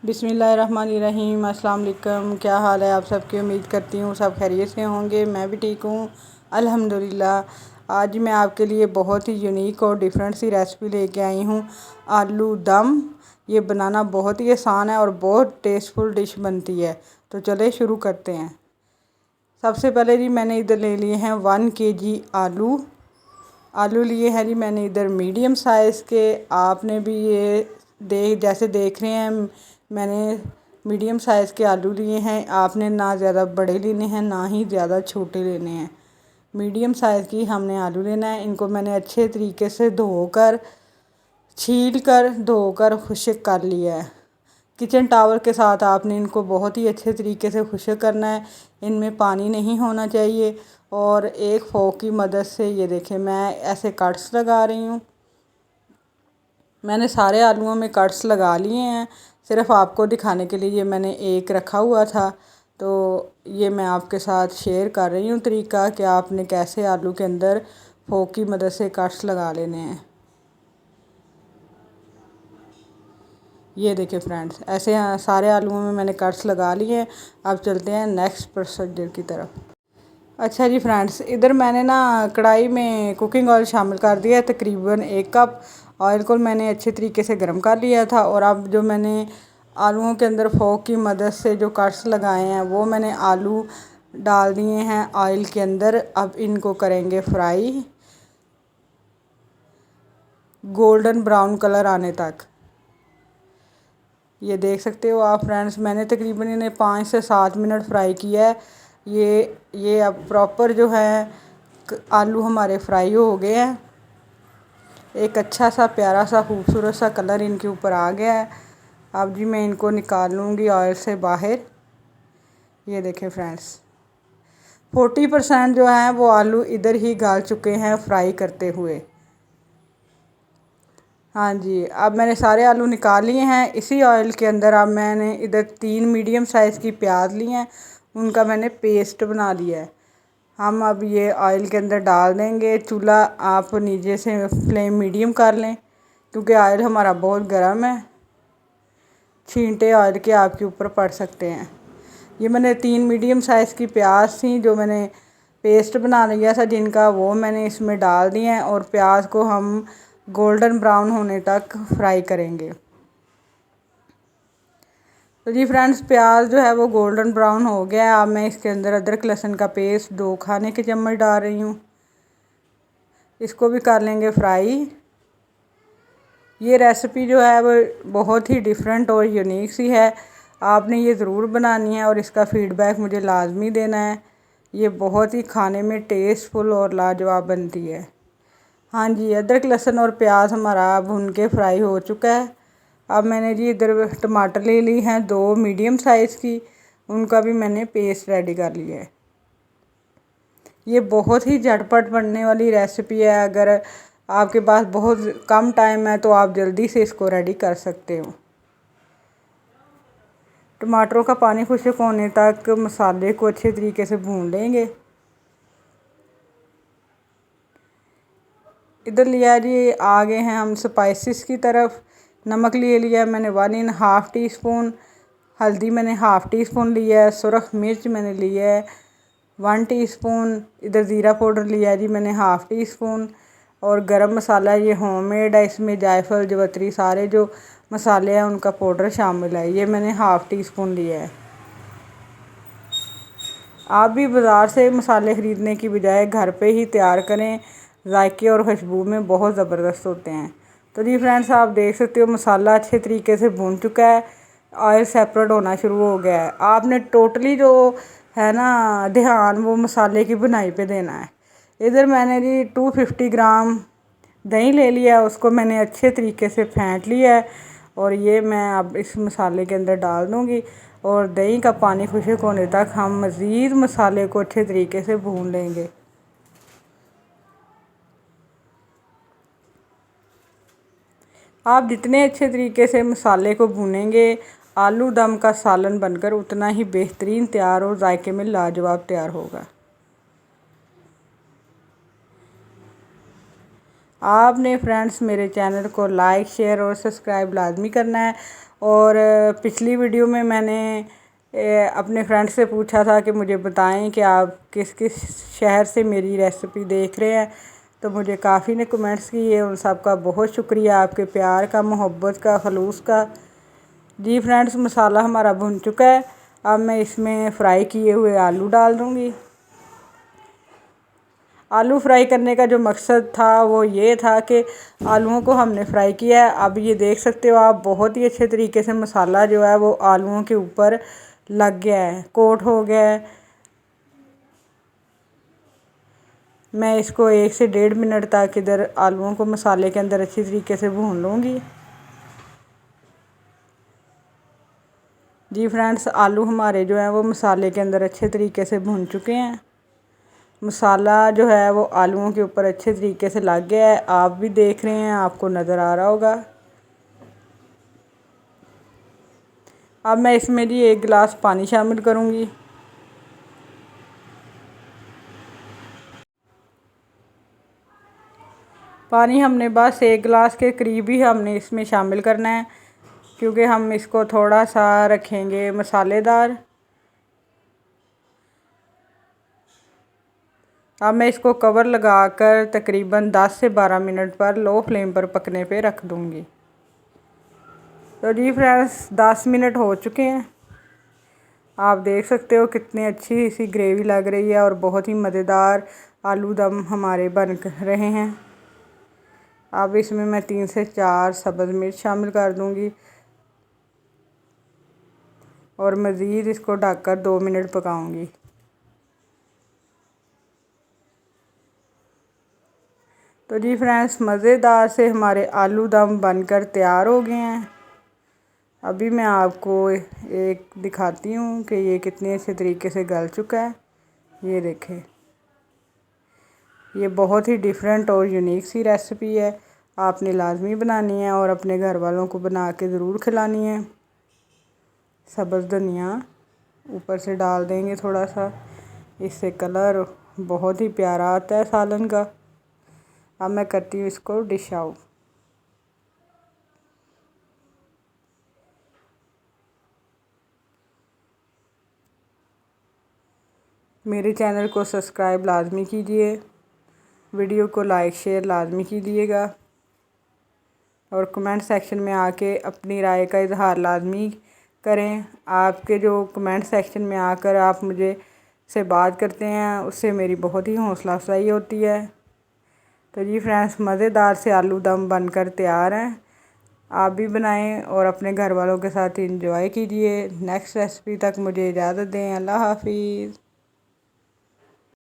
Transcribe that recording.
बिस्मिल्लाहिर्रहमानिर्रहीम। अस्सलाम वालेकुम। क्या हाल है आप सबकी? उम्मीद करती हूँ सब खैरियत से होंगे। मैं भी ठीक हूँ अल्हम्दुलिल्लाह। आज मैं आपके लिए बहुत ही यूनिक और डिफरेंट सी रेसिपी लेके आई हूँ, आलू दम। ये बनाना बहुत ही आसान है और बहुत टेस्टफुल डिश बनती है। तो चले शुरू करते हैं। सबसे पहले जी मैंने इधर ले लिए हैं 1 kg आलू लिए हैं जी मैंने इधर मीडियम साइज़ के। आपने भी ये जैसे देख रहे हैं मैंने मीडियम साइज़ के आलू लिए हैं। आपने ना ज़्यादा बड़े लेने हैं ना ही ज़्यादा छोटे लेने हैं, मीडियम साइज़ की हमने आलू लेना है। इनको मैंने अच्छे तरीके से छील कर खुश्क कर लिया है। किचन टावल के साथ आपने इनको बहुत ही अच्छे तरीके से खुश्क करना है। इनमें पानी नहीं होना चाहिए। और एक फोक की मदद से ये देखें मैं ऐसे कट्स लगा रही हूँ। मैंने सारे आलूओं में कट्स लगा लिए हैं। सिर्फ आपको दिखाने के लिए ये मैंने एक रखा हुआ था, तो ये मैं आपके साथ शेयर कर रही हूँ तरीका कि आपने कैसे आलू के अंदर फोक की मदद से कट्स लगा लेने हैं। ये देखिए फ्रेंड्स, ऐसे सारे आलूओं में मैंने कट्स लगा लिए हैं। अब चलते हैं नेक्स्ट प्रोसीजर की तरफ। अच्छा जी फ्रेंड्स, इधर मैंने ना कढ़ाई में कुकिंग ऑयल शामिल कर दिया है। तकरीबन 1 कप ऑयल को मैंने अच्छे तरीके से गर्म कर लिया था। और अब जो मैंने आलूओं के अंदर फोक की मदद से जो कट्स लगाए हैं वो मैंने आलू डाल दिए हैं ऑयल के अंदर। अब इनको करेंगे फ्राई गोल्डन ब्राउन कलर आने तक। ये देख सकते हो आप फ्रेंड्स, मैंने तकरीबन इन्हें 5 से 7 मिनट फ्राई किया है। ये अब प्रॉपर जो है आलू हमारे फ्राई हो गए हैं। एक अच्छा सा प्यारा सा खूबसूरत सा कलर इनके ऊपर आ गया है। अब जी मैं इनको निकाल लूँगी ऑयल से बाहर। ये देखें फ्रेंड्स, 40% जो है वो आलू इधर ही गाल चुके हैं फ्राई करते हुए। हाँ जी, अब मैंने सारे आलू निकाल लिए हैं। इसी ऑयल के अंदर अब मैंने इधर 3 मीडियम साइज़ की प्याज ली हैं, उनका मैंने पेस्ट बना लिया है। हम अब ये ऑयल के अंदर डाल देंगे। चूल्हा आप नीचे से फ्लेम मीडियम कर लें क्योंकि ऑयल हमारा बहुत गर्म है, छींटे ऑयल के आपके ऊपर पड़ सकते हैं। ये मैंने 3 मीडियम साइज़ की प्याज थी जो मैंने पेस्ट बना लिया था जिनका, वो मैंने इसमें डाल दिया है। और प्याज को हम गोल्डन ब्राउन होने तक फ्राई करेंगे। तो जी फ्रेंड्स, प्याज जो है वो गोल्डन ब्राउन हो गया है। अब मैं इसके अंदर अदरक लहसुन का पेस्ट 2 खाने के चम्मच डाल रही हूँ। इसको भी कर लेंगे फ्राई। ये रेसिपी जो है वो बहुत ही डिफरेंट और यूनिक सी है। आपने ये ज़रूर बनानी है और इसका फ़ीडबैक मुझे लाजमी देना है। ये बहुत ही खाने में टेस्टफुल और लाजवाब बनती है। हाँ जी, अदरक लहसुन और प्याज हमारा भुन के फ्राई हो चुका है। अब मैंने जी इधर टमाटर ले ली हैं 2 मीडियम साइज़ की, उनका भी मैंने पेस्ट रेडी कर लिया है। ये बहुत ही झटपट बनने वाली रेसिपी है। अगर आपके पास बहुत कम टाइम है तो आप जल्दी से इसको रेडी कर सकते हो। टमाटरों का पानी खुश्क होने तक मसाले को अच्छे तरीके से भून लेंगे। इधर लिया जी आ गए हैं हम स्पाइसेस की तरफ। नमक ले लिया मैंने 1½ टीस्पून, हल्दी मैंने ½ टीस्पून लिया है, सुरख मिर्च मैंने लिया है 1 टीस्पून। इधर ज़ीरा पाउडर लिया है जी मैंने ½ टीस्पून। और गरम मसाला ये होममेड है, इसमें जायफल जवत्री सारे जो मसाले हैं उनका पाउडर शामिल है, ये मैंने ½ टीस्पून लिया है। आप भी बाज़ार से मसाले ख़रीदने की बजाय घर पे ही तैयार करें, जायके और खुशबू में बहुत ज़बरदस्त होते हैं। तो जी फ्रेंड्स, आप देख सकते हो मसाला अच्छे तरीके से भून चुका है, ऑयल सेपरेट होना शुरू हो गया है। आपने टोटली जो है ना ध्यान वो मसाले की बुनाई पे देना है। इधर मैंने जी 250 ग्राम दही ले लिया, उसको मैंने अच्छे तरीके से फेंट लिया है। और ये मैं अब इस मसाले के अंदर डाल दूँगी और दही का पानी खुश्क होने तक हम मज़ीद मसाले को अच्छे तरीके से भून लेंगे। आप जितने अच्छे तरीके से मसाले को भूनेंगे, आलू दम का सालन बनकर उतना ही बेहतरीन तैयार और जायके में लाजवाब तैयार होगा। आपने फ्रेंड्स मेरे चैनल को लाइक शेयर और सब्सक्राइब लाजमी करना है और पिछली वीडियो में मैंने अपने फ्रेंड से पूछा था कि मुझे बताएं कि आप किस किस शहर से मेरी रेसिपी देख रहे हैं। तो मुझे काफ़ी ने कमेंट्स किए, उन सब का बहुत शुक्रिया, आपके प्यार का, मोहब्बत का, खलूस का। जी फ्रेंड्स, मसाला हमारा भुन चुका है। अब मैं इसमें फ्राई किए हुए आलू डाल दूँगी। आलू फ्राई करने का जो मकसद था वो ये था कि आलूओं को हमने फ्राई किया है। अब ये देख सकते हो आप, बहुत ही अच्छे तरीके से मसाला जो है वो आलूओं के ऊपर लग गया है, कोट हो गया है। मैं इसको 1 से 1.5 मिनट तक इधर आलूओं को मसाले के अंदर अच्छी तरीके से भून लूँगी। जी फ्रेंड्स, आलू हमारे जो है वो मसाले के अंदर अच्छे तरीके से भून चुके हैं। मसाला जो है वो आलूओं के ऊपर अच्छे तरीके से लग गया है। आप भी देख रहे हैं, आपको नज़र आ रहा होगा। अब मैं इसमें जी 1 गिलास पानी शामिल करूँगी। पानी हमने बस 1 गिलास के करीब ही हमने इसमें शामिल करना है, क्योंकि हम इसको थोड़ा सा रखेंगे मसालेदार। अब मैं इसको कवर लगाकर तकरीबन 10 से 12 मिनट पर लो फ्लेम पर पकने पे रख दूँगी। तो जी फ्रेंड्स, 10 मिनट हो चुके हैं। आप देख सकते हो कितनी अच्छी सी ग्रेवी लग रही है और बहुत ही मज़ेदार आलू दम हमारे बन रहे हैं। अब इसमें मैं 3 से 4 सब्ज़ मिर्च शामिल कर दूँगी और मज़ीद इसको ढककर 2 मिनट पकाऊँगी। तो जी फ्रेंड्स, मज़ेदार से हमारे आलू दम बनकर तैयार हो गए हैं। अभी मैं आपको एक दिखाती हूँ कि ये कितने अच्छे तरीके से गल चुका है। ये देखें, ये बहुत ही डिफरेंट और यूनिक सी रेसिपी है। आपने लाजमी बनानी है और अपने घर वालों को बना के ज़रूर खिलानी है। सब्ज़ धनिया ऊपर से डाल देंगे थोड़ा सा, इससे कलर बहुत ही प्यारा आता है सालन का। अब मैं करती हूँ इसको डिश आउट। मेरे चैनल को सब्सक्राइब लाजमी कीजिए, वीडियो को लाइक शेयर लाजमी कीजिएगा और कमेंट सेक्शन में आके अपनी राय का इजहार लाजमी करें। आपके जो कमेंट सेक्शन में आकर आप मुझे से बात करते हैं, उससे मेरी बहुत ही हौसला अफजाई होती है। तो जी फ्रेंड्स, मज़ेदार से आलू दम बनकर तैयार हैं। आप भी बनाएं और अपने घर वालों के साथ इंजॉय कीजिए। नेक्स्ट रेसिपी तक मुझे इजाज़त दें। अल्लाह हाफिज़।